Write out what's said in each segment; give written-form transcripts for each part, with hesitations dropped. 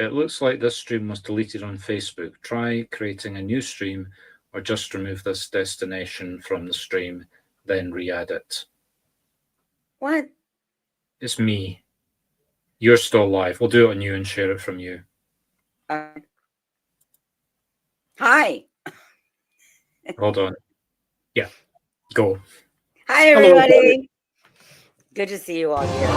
It looks like this stream was deleted on Facebook. Try creating a new stream or just remove this destination from the stream, then re-add it. What? It's me. You're still live. We'll do it on you and share it from you. Hi. Hold on. Yeah, go. Hi, everybody. Good to see you all here.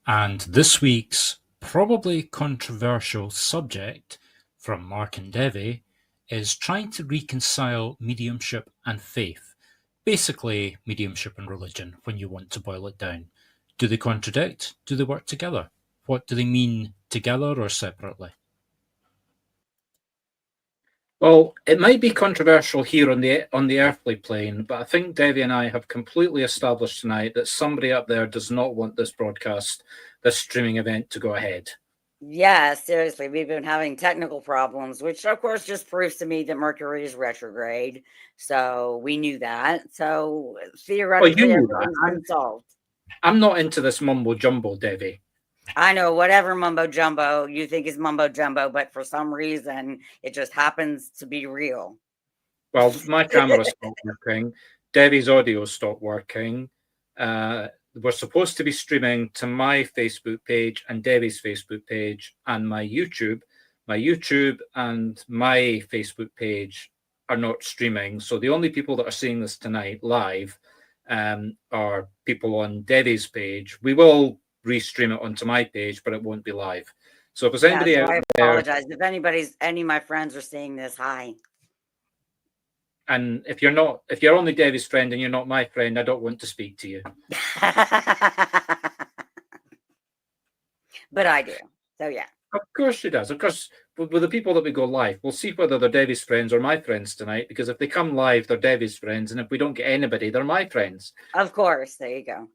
And this week's probably controversial subject from Mark and Devi is trying to reconcile mediumship and faith. Basically, mediumship and religion, when you want to boil it down. Do they contradict? Do they work together? What do they mean together or separately? Well, it might be controversial here on the earthly plane, but I think Devi and I have completely established tonight that somebody up there does not want this broadcast, this streaming event to go ahead. Yeah, seriously, we've been having technical problems, which of course just proves to me that Mercury is retrograde. So we knew that. So theoretically, everything's been solved. I'm not into this mumbo jumbo, Devi. I know whatever mumbo jumbo you think is mumbo jumbo, but for some reason it just happens to be real. Well, my camera stopped working. Devi's audio stopped working. We're supposed to be streaming to my Facebook page and Devi's Facebook page and my YouTube. My YouTube and my Facebook page are not streaming. So the only people that are seeing this tonight live are people on Devi's page. We will restream it onto my page, but it won't be live. So if there's anybody out there, I apologize. If any of my friends are seeing this, hi. And if you're only Devi's friend and you're not my friend, I don't want to speak to you. But I do. So yeah. Of course she does. Of course, with the people that we go live, we'll see whether they're Devi's friends or my friends tonight, because if they come live, they're Devi's friends. And if we don't get anybody, they're my friends. Of course. There you go.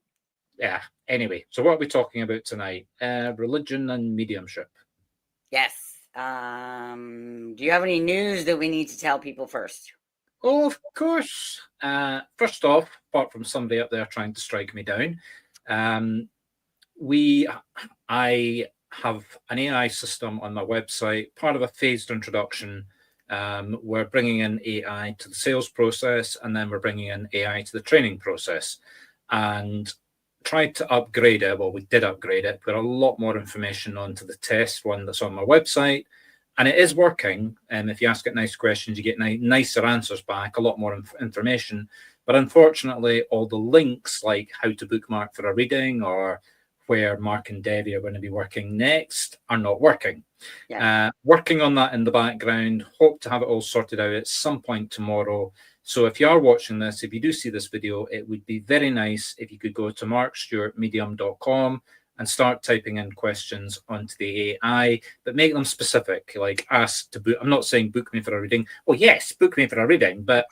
Yeah. Anyway, so what are we talking about tonight? Religion and mediumship. Yes. Do you have any news that we need to tell people first? Oh, of course. First off, apart from somebody up there trying to strike me down, I have an AI system on my website, part of a phased introduction. We're bringing in AI to the sales process, and then we're bringing in AI to the training process. And tried to upgrade it. Well, we did upgrade it. Put a lot more information onto the test one that's on my website. And it is working. And if you ask it nice questions, you get nicer answers back, a lot more information. But unfortunately, all the links, like how to bookmark for a reading or where Mark and Devi are going to be working next, are not working. Yeah. Working on that in the background. Hope to have it all sorted out at some point tomorrow. So if you are watching this, if you do see this video, it would be very nice if you could go to markstewartmedium.com and start typing in questions onto the AI, but make them specific, like ask to book. I'm not saying book me for a reading. Well, yes, book me for a reading, but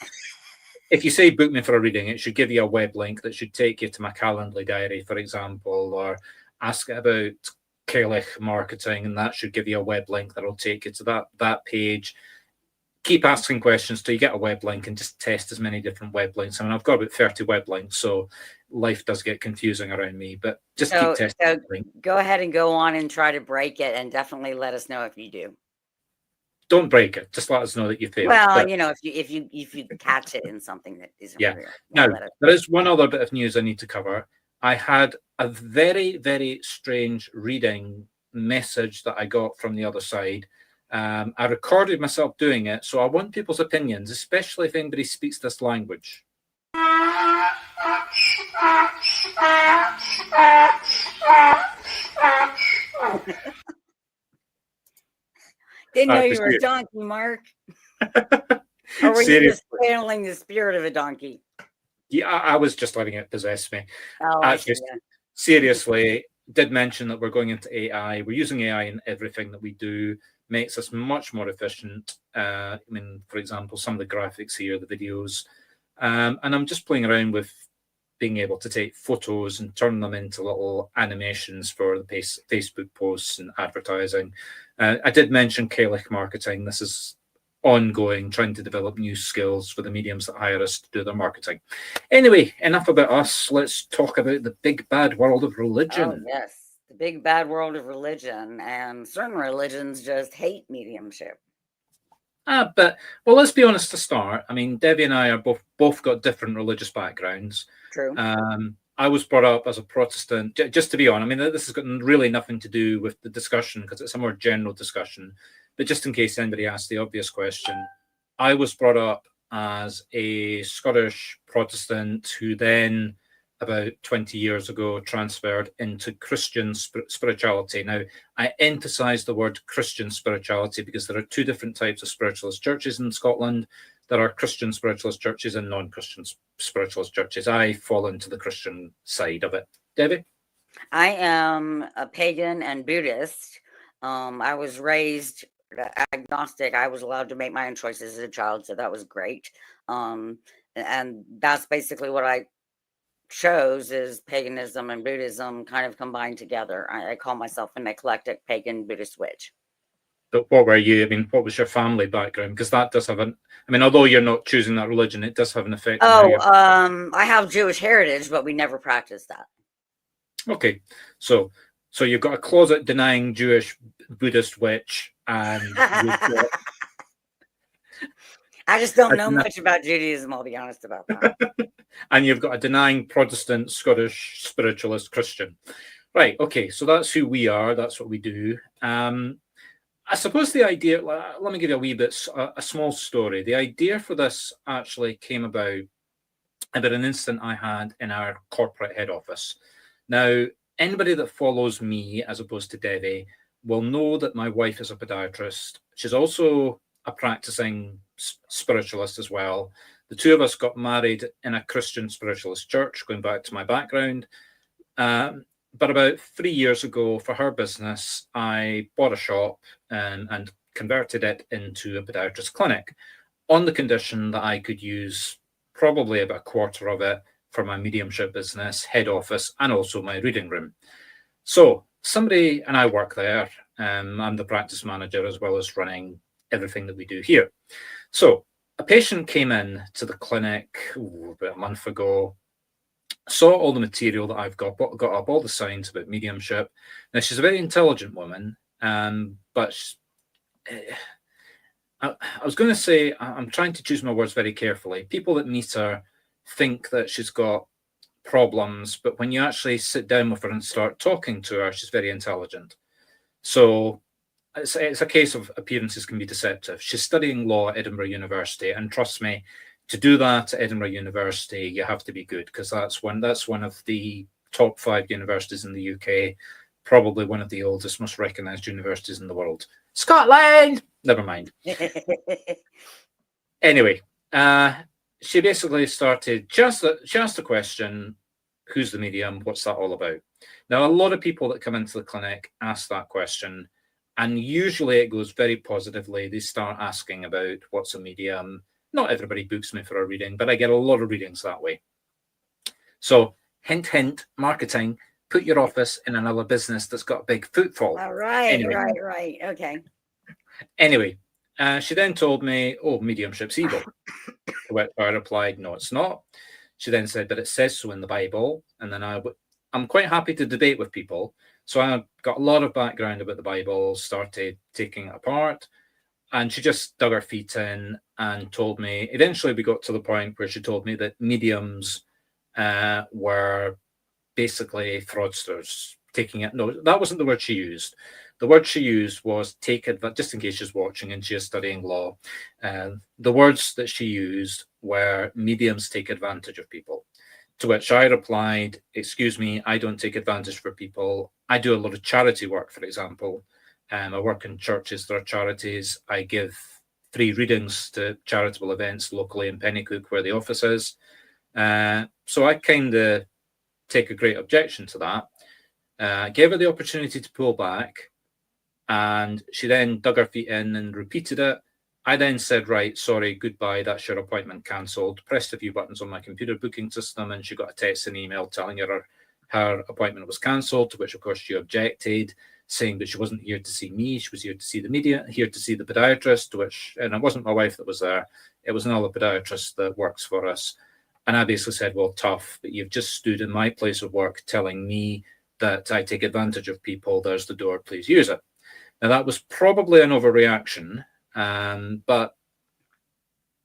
if you say book me for a reading, it should give you a web link that should take you to my Calendly diary, for example, or ask it about Kalich marketing, and that should give you a web link that'll take you to that page. Keep asking questions till you get a web link and just test as many different web links. I mean, I've got about 30 web links, so life does get confusing around me, but just keep testing. So go ahead and go on and try to break it, and definitely let us know if you do. Don't break it. Just let us know that you failed. Well, but, if you catch it in something that isn't real. Now, there is one other bit of news I need to cover. I had a very, very strange reading message that I got from the other side. I recorded myself doing it, so I want people's opinions, especially if anybody speaks this language. Didn't know you were a donkey, Mark. Or were you just channeling the spirit of a donkey? Yeah, I was just letting it possess me. Oh, I see. Yeah. Seriously, did mention that we're going into AI. We're using AI in everything that we do. Makes us much more efficient. I mean, for example, some of the graphics here, the videos, and I'm just playing around with being able to take photos and turn them into little animations for the Facebook posts and advertising. I did mention Gaelic marketing. This is ongoing, trying to develop new skills for the mediums that hire us to do their marketing. Anyway, enough about us. Let's talk about the big bad world of religion. Oh, yes. The big bad world of religion. And certain religions just hate mediumship. But well, let's be honest to start. I mean, Debbie and I are both got different religious backgrounds. True. I was brought up as a Protestant. Just to be honest, I mean, this has got really nothing to do with the discussion because it's a more general discussion. But just in case anybody asks the obvious question, I was brought up as a Scottish Protestant who then, about 20 years ago, transferred into Christian spirituality. Now, I emphasize the word Christian spirituality because there are two different types of spiritualist churches in Scotland. There are Christian spiritualist churches and non-Christian spiritualist churches. I fall into the Christian side of it. Debbie? I am a pagan and Buddhist. I was raised agnostic. I was allowed to make my own choices as a child, so that was great. And that's basically what I chose, is paganism and Buddhism kind of combined together. I call myself an eclectic pagan Buddhist witch. But what were you? I mean, what was your family background? Because that does have an, I mean, although you're not choosing that religion, it does have an effect. I have Jewish heritage, but we never practiced that. Okay, so you've got a closet denying Jewish Buddhist witch, and I just don't know much about Judaism, I'll be honest about that. And you've got a denying Protestant Scottish spiritualist Christian. Right, okay, so that's who we are, that's what we do. I suppose the idea, let me give you a wee bit, a small story. The idea for this actually came about an incident I had in our corporate head office. Now, anybody that follows me, as opposed to Debbie, will know that my wife is a podiatrist. She's also a practicing spiritualist as well. The two of us got married in a Christian spiritualist church, going back to my background. But about 3 years ago, for her business, I bought a shop and converted it into a podiatrist clinic on the condition that I could use probably about a quarter of it for my mediumship business, head office, and also my reading room. So somebody, and I work there, I'm the practice manager as well as running everything that we do here. So a patient came in to the clinic about a month ago, saw all the material that I've got up all the signs about mediumship. Now, she's a very intelligent woman, but I was going to say, I'm trying to choose my words very carefully. People that meet her think that she's got problems, but when you actually sit down with her and start talking to her, she's very intelligent. So it's a case of appearances can be deceptive. She's studying law at Edinburgh University, and trust me, to do that at Edinburgh University, you have to be good, because that's one of the top 5 universities in the UK, probably one of the oldest, most recognised universities in the world. Scotland! Never mind. Anyway, she basically started, she asked the question, who's the medium? What's that all about? Now, a lot of people that come into the clinic ask that question, and usually it goes very positively. They start asking about what's a medium. Not everybody books me for a reading, but I get a lot of readings that way. So, hint, hint, marketing, put your office in another business that's got a big footfall. All right, anyway. Right. Okay. Anyway, she then told me, oh, mediumship's evil. To which I replied, no, it's not. She then said, but it says so in the Bible. And then I'm quite happy to debate with people. So I got a lot of background about the Bible, started taking it apart. And she just dug her feet in and told me, eventually we got to the point where she told me that mediums were basically fraudsters, taking it. No, that wasn't the word she used. The word she used was take advantage, just in case she's watching and she is studying law. The words that she used were mediums take advantage of people. To which I replied, excuse me, I don't take advantage for people. I do a lot of charity work, for example. I work in churches, there are charities. I give free readings to charitable events locally in Pennycook, where the office is. So I kind of take a great objection to that. Gave her the opportunity to pull back, and she then dug her feet in and repeated it. I then said, right, sorry, goodbye, that's your appointment cancelled. Pressed a few buttons on my computer booking system, and she got a text and email telling her appointment was cancelled, to which, of course, she objected, saying that she wasn't here to see me, she was here to see here to see the podiatrist, and it wasn't my wife that was there, it was another podiatrist that works for us. And I basically said, well, tough, but you've just stood in my place of work telling me that I take advantage of people. There's the door, please use it. Now, that was probably an overreaction, but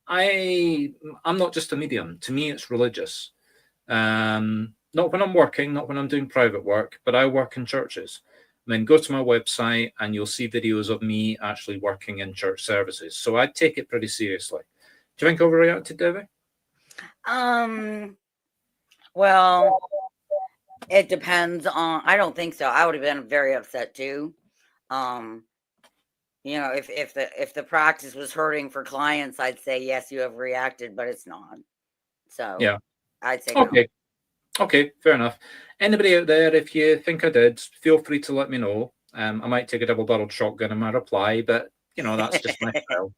I'm not just a medium. To me, it's religious. Not when I'm working, not when I'm doing private work, but I work in churches. I mean, go to my website and you'll see videos of me actually working in church services. So I take it pretty seriously. Do you think I overreacted, Debbie? Well, it depends on, I don't think so. I would have been very upset too. If the practice was hurting for clients, I'd say, yes, you have reacted, but it's not. So yeah, I'd say okay. No. Okay, fair enough. Anybody out there, if you think I did, feel free to let me know. I might take a double-barreled shotgun in my reply, but that's just my style.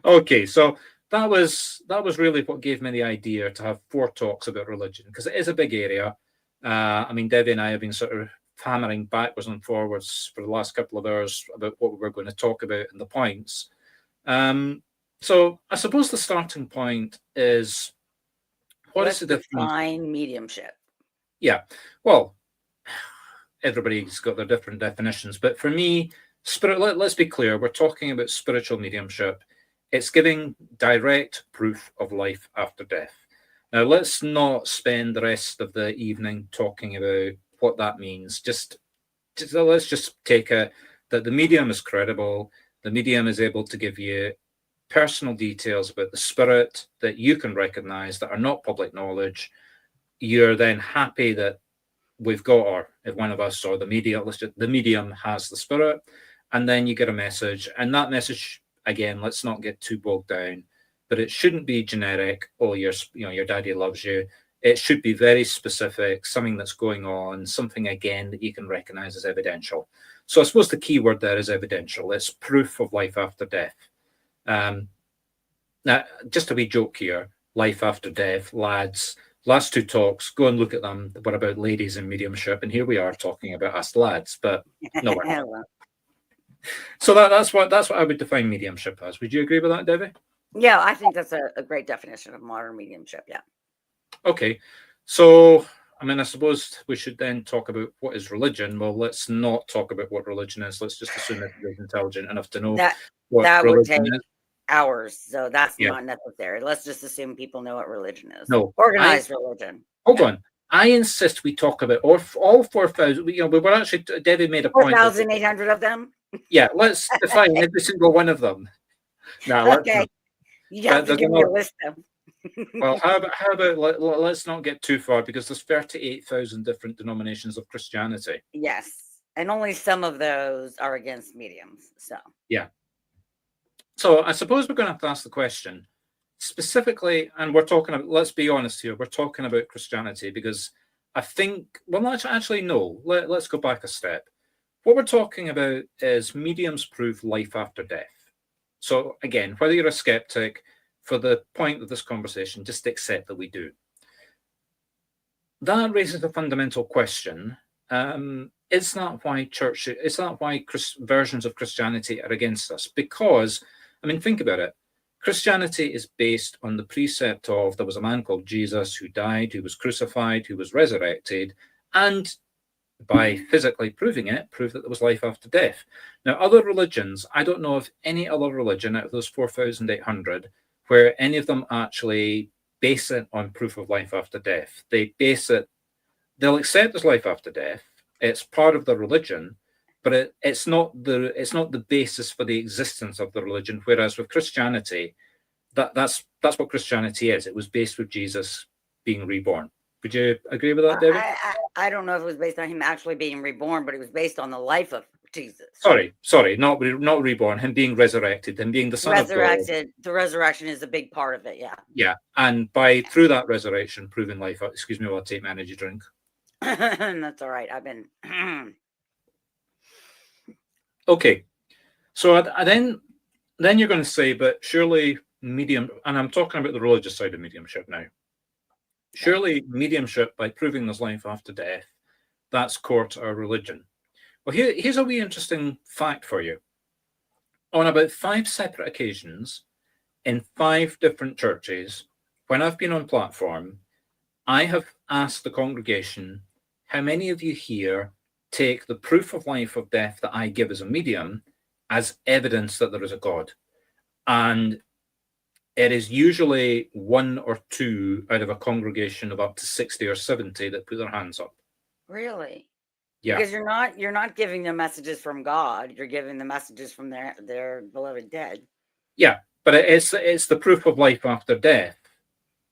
Okay, so that was really what gave me the idea to have 4 talks about religion, because it is a big area. I mean, Debbie and I have been sort of hammering backwards and forwards for the last couple of hours about what we're going to talk about and the points. So I suppose the starting point is, what is the difference? Define mediumship. Yeah, well, everybody's got their different definitions, but for me, let's be clear, we're talking about spiritual mediumship. It's giving direct proof of life after death. Now, let's not spend the rest of the evening talking about what that means. Let's just take it that the medium is credible. The medium is able to give you personal details about the spirit that you can recognize that are not public knowledge. You're then happy that we've got, or if one of us or the medium has the spirit, and then you get a message, and that message, again, let's not get too bogged down, but it shouldn't be generic. Oh, your daddy loves you. It should be very specific, something that's going on, something, again, that you can recognize as evidential. So I suppose the key word there is evidential. It's proof of life after death. Now, just a wee joke here, life after death, lads, last 2 talks, go and look at them, were about ladies in mediumship, and here we are talking about us lads, but no. So that's what I would define mediumship as. Would you agree with that, Debbie? Yeah, I think that's a great definition of modern mediumship, yeah. Okay, so I mean, I suppose we should then talk about what is religion. Well, let's not talk about what religion is. Let's just assume that everybody's intelligent enough to know that would take hours, so that's not necessary. Let's just assume people know what religion is. No, organized religion. Hold on. I insist we talk about all 4,000. We were actually, Debbie made a point. 4,800 of them. Yeah, let's define every single one of them. Now, okay, you have to give me a list of them. Well, how about let's not get too far, because there's 38,000 different denominations of Christianity. Yes, and only some of those are against mediums. So yeah. So I suppose we're going to have to ask the question specifically, and we're talking about, let's be honest here, we're talking about Christianity, because I think, well, actually, no, let's go back a step. What we're talking about is mediums prove life after death. So again, whether you're a skeptic, for the point of this conversation, just accept that we do. That raises a fundamental question. Is that why versions of Christianity are against us? Because, I mean, think about it. Christianity is based on the precept of there was a man called Jesus who died, who was crucified, who was resurrected, and by physically proving it, proved that there was life after death. Now, other religions, I don't know of any other religion out of those 4,800 where any of them actually base it on proof of life after death. They'll accept there's life after death. It's part of the religion, but it's not the basis for the existence of the religion. Whereas with Christianity, that's what Christianity is. It was based with Jesus being reborn. Would you agree with that, David? I don't know if it was based on him actually being reborn, but it was based on the life of Jesus. Sorry, not reborn. Him being resurrected, him being the Son of God. Resurrected. The resurrection is a big part of it. Yeah. Yeah, and through that resurrection, proving life. Excuse me while I take my energy drink. That's all right. I've been. Okay, so then you're going to say, but surely medium, and I'm talking about the religious side of mediumship now. Surely mediumship, by proving there's life after death, that's core to our religion. Well, here's a wee interesting fact for you. On about 5 separate occasions, in 5 different churches, when I've been on platform, I have asked the congregation, how many of you here take the proof of life or death that I give as a medium as evidence that there is a God? And it is usually 1 or 2 out of a congregation of up to 60 or 70 that put their hands up. Really? Yeah. Because you're not giving them messages from God. You're giving them messages from their beloved dead. Yeah, but it's the proof of life after death,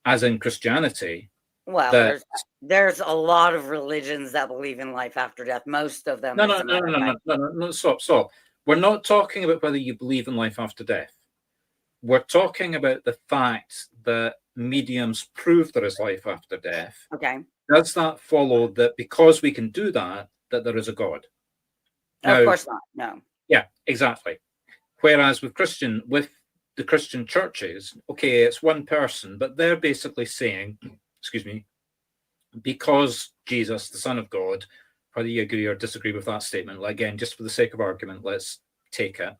as in Christianity. Well, there's a lot of religions that believe in life after death. Most of them. No, stop. We're not talking about whether you believe in life after death. We're talking about the fact that mediums prove there is life after death. Okay. Does that follow that because we can do that there is a God? Now, of course not. No. Yeah, exactly. Whereas with the Christian churches, okay, it's one person, but they're basically saying, excuse me, because Jesus, the Son of God, whether you agree or disagree with that statement, again, just for the sake of argument, let's take it.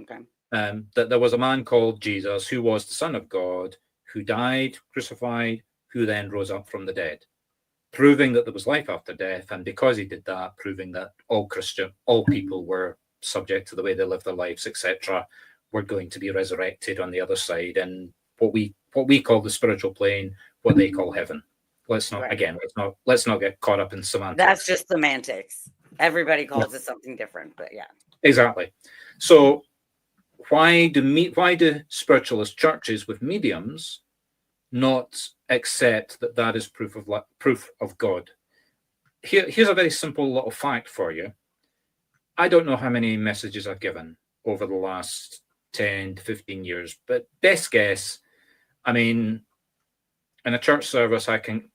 Okay. That there was a man called Jesus who was the Son of God, who died, crucified, who then rose up from the dead, proving that there was life after death. And because he did that, proving that all people were subject to the way they live their lives, etc., were going to be resurrected on the other side, and what we call the spiritual plane, what they call heaven. Let's not get caught up in semantics. That's just semantics. Everybody calls it something different, but yeah. Exactly. So why do spiritualist churches with mediums not accept that is proof of God? Here's a very simple little fact for you. I don't know how many messages I've given over the last 10 to 15 years, but best guess, I mean, in a church service, I can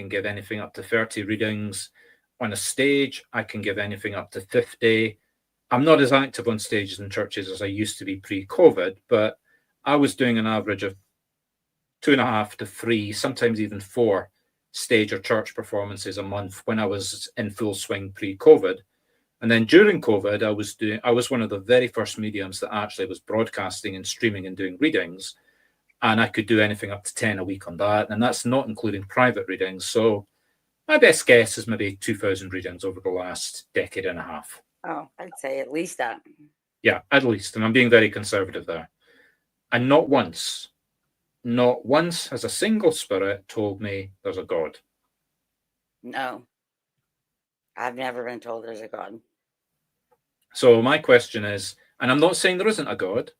give anything up to 30 readings. On a stage, I can give anything up to 50. I'm not as active on stages in churches as I used to be pre-COVID, but I was doing an average of 2.5 to 3, sometimes even 4 stage or church performances a month when I was in full swing pre-COVID. And then during COVID, I was one of the very first mediums that actually was broadcasting and streaming and doing readings. And I could do anything up to 10 a week on that. And that's not including private readings. So my best guess is maybe 2,000 readings over the last decade and a half. Oh, I'd say at least that. Yeah, at least. And I'm being very conservative there. And not once has a single spirit told me there's a God. No. I've never been told there's a God. So my question is, and I'm not saying there isn't a God,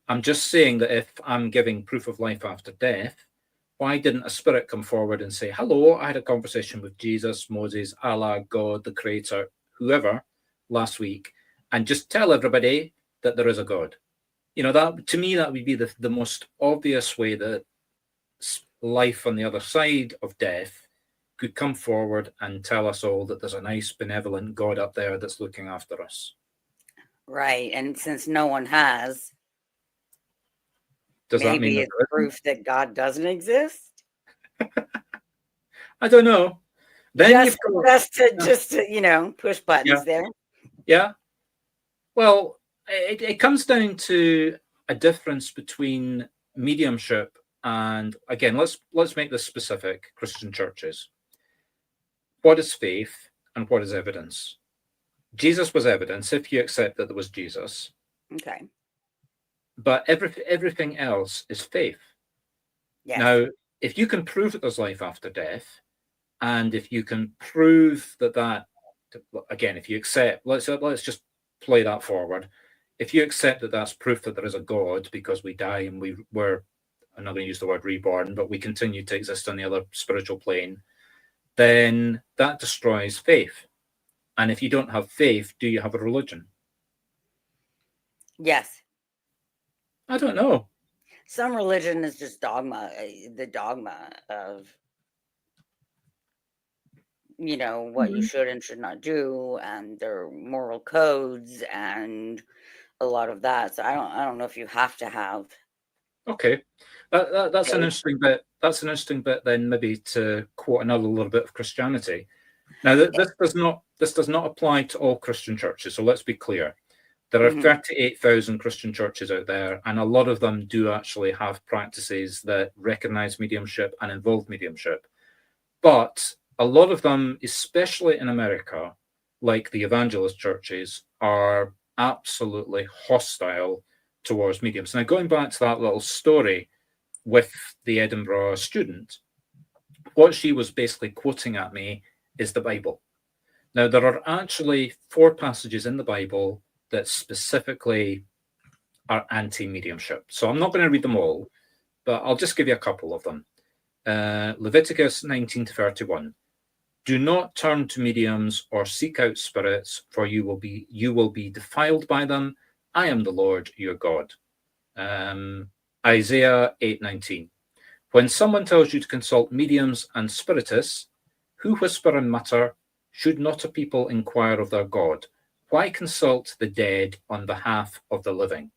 I'm just saying that if I'm giving proof of life after death, why didn't a spirit come forward and say, hello, I had a conversation with Jesus, Moses, Allah, God, the Creator, whoever, last week, and just tell everybody that there is a God? You know, that to me, that would be the most obvious way that life on the other side of death could come forward and tell us all that there's a nice, benevolent God up there that's looking after us. Right. And since no one has, does that mean it's proof that God doesn't exist? I don't know. Then just to push buttons there. Yeah. Well, it comes down to a difference between mediumship and, again, let's make this specific, Christian churches. What is faith and what is evidence? Jesus was evidence if you accept that there was Jesus. Okay. But everything else is faith. Yes. Now, if you can prove that there's life after death, and if you can prove that again, if you accept, let's just play that forward. If you accept that that's proof that there is a God because we die and we're, I'm not going to use the word reborn, but we continue to exist on the other spiritual plane, then that destroys faith. And if you don't have faith, do you have a religion? Yes. I don't know. Some religion is just dogma, the dogma of, what you should and should not do, and their moral codes and a lot of that. So I don't know if you have to have. Okay, that's an interesting bit. That's an interesting bit. Then maybe to quote another little bit of Christianity. Now, this does not apply to all Christian churches. So let's be clear. There are 38,000 Christian churches out there, and a lot of them do actually have practices that recognize mediumship and involve mediumship. But a lot of them, especially in America, like the evangelist churches, are absolutely hostile towards mediums. Now, going back to that little story with the Edinburgh student, what she was basically quoting at me is the Bible. Now, there are actually 4 passages in the Bible that specifically are anti-mediumship. So I'm not going to read them all, but I'll just give you a couple of them. Leviticus 19-31. Do not turn to mediums or seek out spirits, for you will be defiled by them. I am the Lord your God. Isaiah 8:19. When someone tells you to consult mediums and spiritists, who whisper and mutter, should not a people inquire of their God? Why consult the dead on behalf of the living?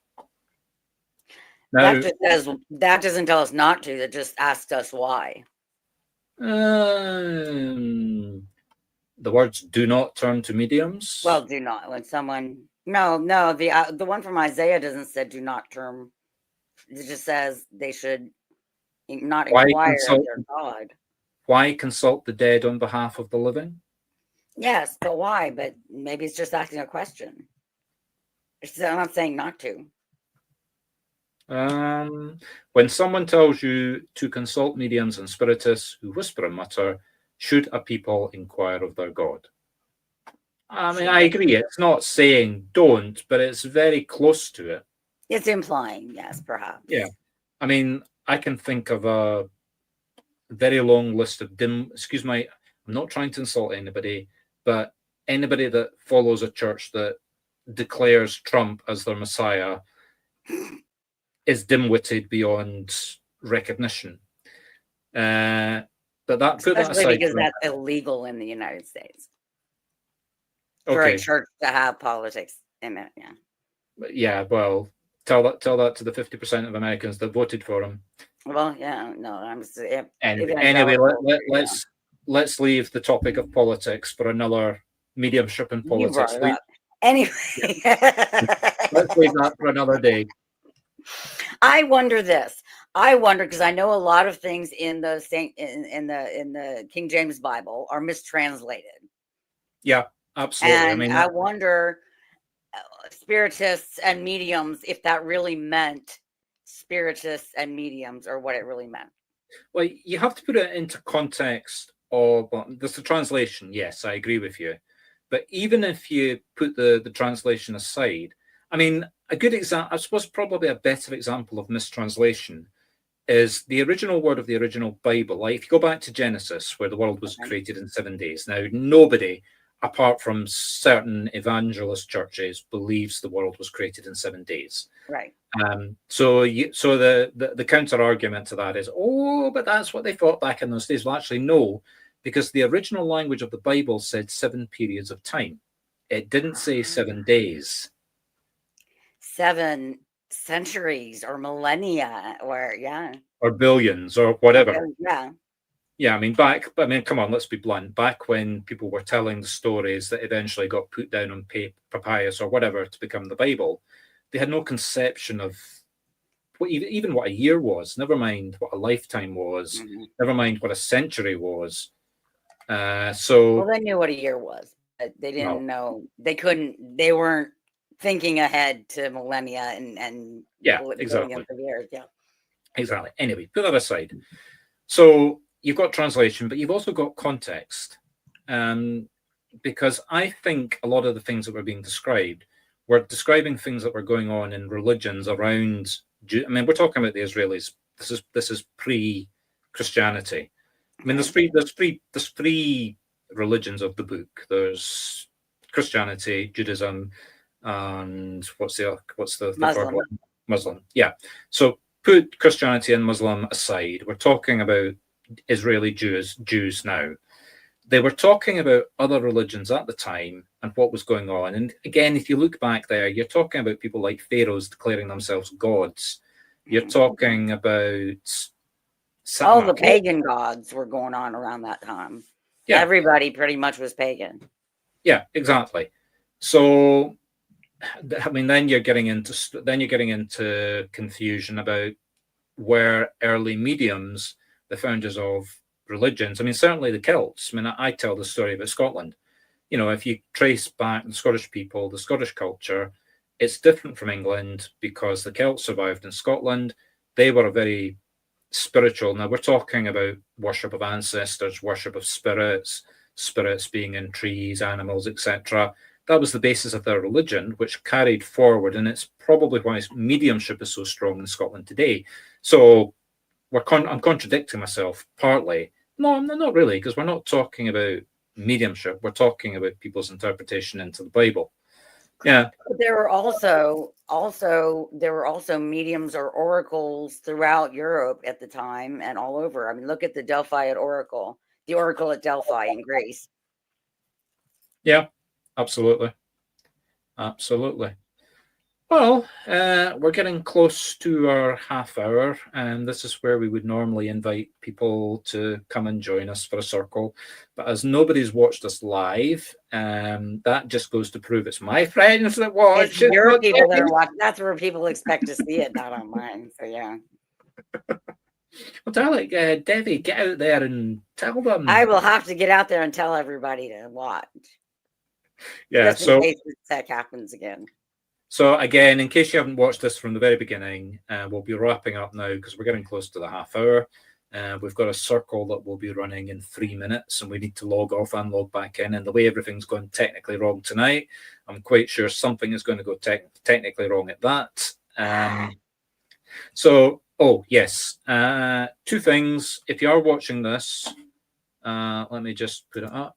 Now, that doesn't tell us not to. That just asks us why. The words "do not turn to mediums." Well, do not. When someone the one from Isaiah doesn't say do not turn. It just says they should not inquire of their God. Why consult the dead on behalf of the living? Yes, but why? But maybe it's just asking a question. I'm not saying not to. When someone tells you to consult mediums and spiritists who whisper and mutter, should a people inquire of their God? I mean, I agree. It's not saying don't, but it's very close to it. It's implying, yes, perhaps. Yeah. I mean, I can think of a very long list of excuse me, I'm not trying to insult anybody, but anybody that follows a church that declares Trump as their messiah is dim-witted beyond recognition. But put that aside, because that's illegal in the United States. Okay. For a church to have politics in it, yeah. Yeah, well, tell that to the 50% of Americans that voted for him. Well, yeah, no, anyway, let's leave the topic of politics for another mediumship and politics. Anyway, let's leave that for another day. I wonder because I know a lot of things in the in the King James Bible are mistranslated. Yeah, absolutely. And I wonder, spiritists and mediums, if that really meant spiritists and mediums, or what it really meant. Well, you have to put it into context of there's the translation. Yes, I agree with you. But even if you put the translation aside, I mean, a good example, I suppose probably a better example of mistranslation is the original word of the original Bible. Like if you go back to Genesis, where the world was created in 7 days. Now, nobody, apart from certain evangelist churches, believes the world was created in 7 days. Right. So the counter argument to that is, oh, but that's what they thought back in those days. Well, actually, no, because the original language of the Bible said 7 periods of time. It didn't say 7 days. 7 centuries or millennia or billions or whatever. Yeah. I mean, come on, let's be blunt. Back when people were telling the stories that eventually got put down on papyrus or whatever to become the Bible, they had no conception of even what a year was, never mind what a lifetime was, never mind what a century was. Well, they knew what a year was, but they didn't know. They weren't thinking ahead to millennia and exactly. Of years. Yeah, exactly. Anyway, put that aside. So you've got translation, but you've also got context, because I think a lot of the things that were being described were describing things that were going on in religions around. I mean, we're talking about the Israelis. This is pre-Christianity. I mean, there's three religions of the book. There's Christianity, Judaism, and what's the third Muslim. one? Muslim. Yeah. So put Christianity and Muslim aside. We're talking about Israeli Jews now. They were talking about other religions at the time and what was going on. And again, if you look back there, you're talking about people like pharaohs declaring themselves gods. You're talking about all the pagan gods were going on around that time. Yeah. Everybody pretty much was pagan. Yeah, exactly. So, I mean, then you're getting into confusion about where early mediums, the founders of religions, I mean, certainly the Celts. I mean, I tell the story about Scotland. You know, if you trace back the Scottish people, the Scottish culture, it's different from England because the Celts survived in Scotland. They were a very spiritual. Now we're talking about worship of ancestors, worship of spirits being in trees, animals, etc. That was the basis of their religion, which carried forward, and it's probably why mediumship is so strong in Scotland today. So I'm contradicting myself partly. No, I'm not really, because we're not talking about mediumship. We're talking about people's interpretation into the Bible. Yeah. But there were also mediums or oracles throughout Europe at the time and all over. I mean, look at the Delphiad Oracle, the Oracle at Delphi in Greece. Yeah, absolutely. Absolutely. Well, we're getting close to our half hour, and this is where we would normally invite people to come and join us for a circle. But as nobody's watched us live, that just goes to prove it's my friends that watch. It's your people that are watching. That's where people expect to see it, not on mine. So, yeah. Well, Dalek, Debbie, get out there and tell them. I will have to get out there and tell everybody to watch. Yeah, just in case this tech happens again. So again, in case you haven't watched this from the very beginning, we'll be wrapping up now because we're getting close to the half hour. We've got a circle that we'll be running in 3 minutes, and we need to log off and log back in. And the way everything's gone technically wrong tonight, I'm quite sure something is going to go technically wrong at that. So, oh yes, 2 things. If you are watching this, let me just put it up.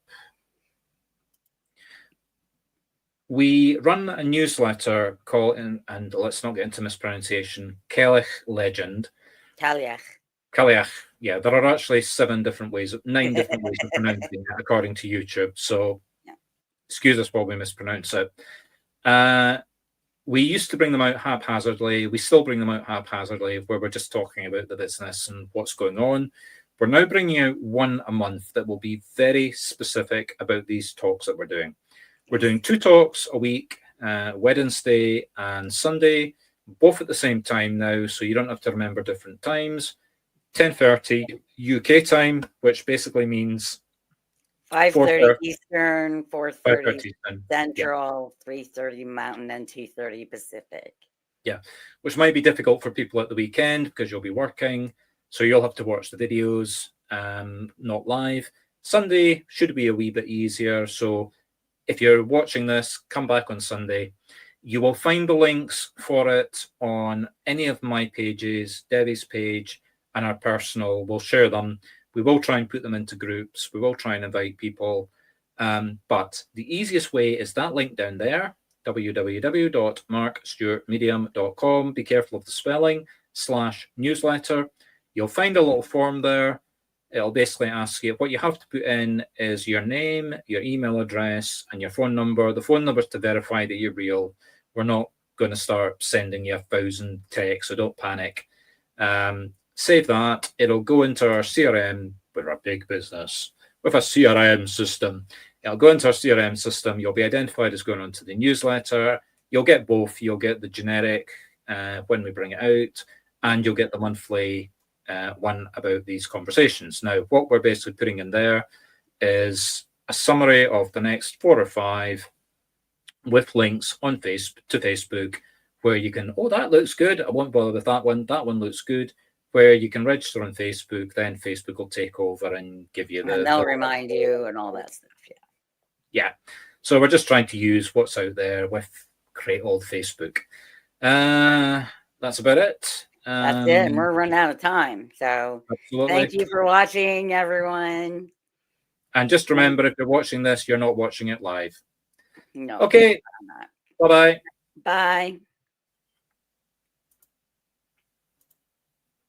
We run a newsletter called, and let's not get into mispronunciation, Cailleach Legend. Cailleach. Yeah, there are actually 9 different ways of pronouncing it according to YouTube. So excuse us while we mispronounce it. We used to bring them out haphazardly. We still bring them out haphazardly, where we're just talking about the business and what's going on. We're now bringing out 1 a month that will be very specific about these talks that we're doing. We're doing 2 talks a week, Wednesday and Sunday, both at the same time now, so you don't have to remember different times. 10:30 UK time, which basically means 5:30 Eastern, 4:30 Central, yeah. 3:30 Mountain, and 2:30 Pacific. Yeah, which might be difficult for people at the weekend because you'll be working, so you'll have to watch the videos, not live. Sunday should be a wee bit easier, so if you're watching this, come back on Sunday. You will find the links for it on any of my pages, Debbie's page, and our personal. We'll share them. We will try and put them into groups. We will try and invite people. But the easiest way is that link down there, www.markstewartmedium.com. Be careful of the spelling, /newsletter. You'll find a little form there. It'll basically ask you, what you have to put in is your name, your email address, and your phone number. The phone number is to verify that you're real. We're not going to start sending you 1,000 texts, so don't panic. Save that. It'll go into our CRM. We're a big business with a CRM system. It'll go into our CRM system. You'll be identified as going onto the newsletter. You'll get both. You'll get the generic when we bring it out, and you'll get the monthly one about these conversations. Now, what we're basically putting in there is a summary of the next 4 or 5 with links on to Facebook, where you can, oh, that looks good. I won't bother with that one. That one looks good. Where you can register on Facebook, then Facebook will take over and give you and they'll remind you and all that stuff. Yeah. So we're just trying to use what's out there with great old Facebook. That's about it. That's it. And we're running out of time. So absolutely. Thank you for watching, everyone. And just remember, if you're watching this, you're not watching it live. No. Okay. Bye-bye. Bye.